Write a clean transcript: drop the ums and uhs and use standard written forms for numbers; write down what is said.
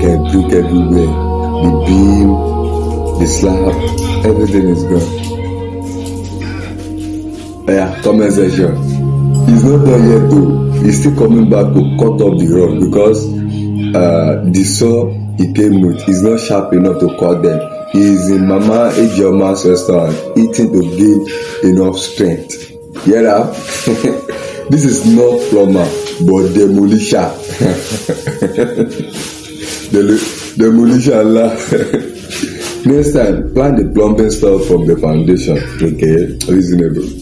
brick everywhere. The beam, the slab, everything is gone. Yeah, comment section. He's not done yet though. He's still coming back to cut off the rod because the saw he came with is not sharp enough to cut them. He is in Mama Ejioma's restaurant eating to gain enough strength. Yeah, that? This is not plumber but demolition. Demolition lah. Next time, plan the plumbing stuff from the foundation. Okay, reasonable.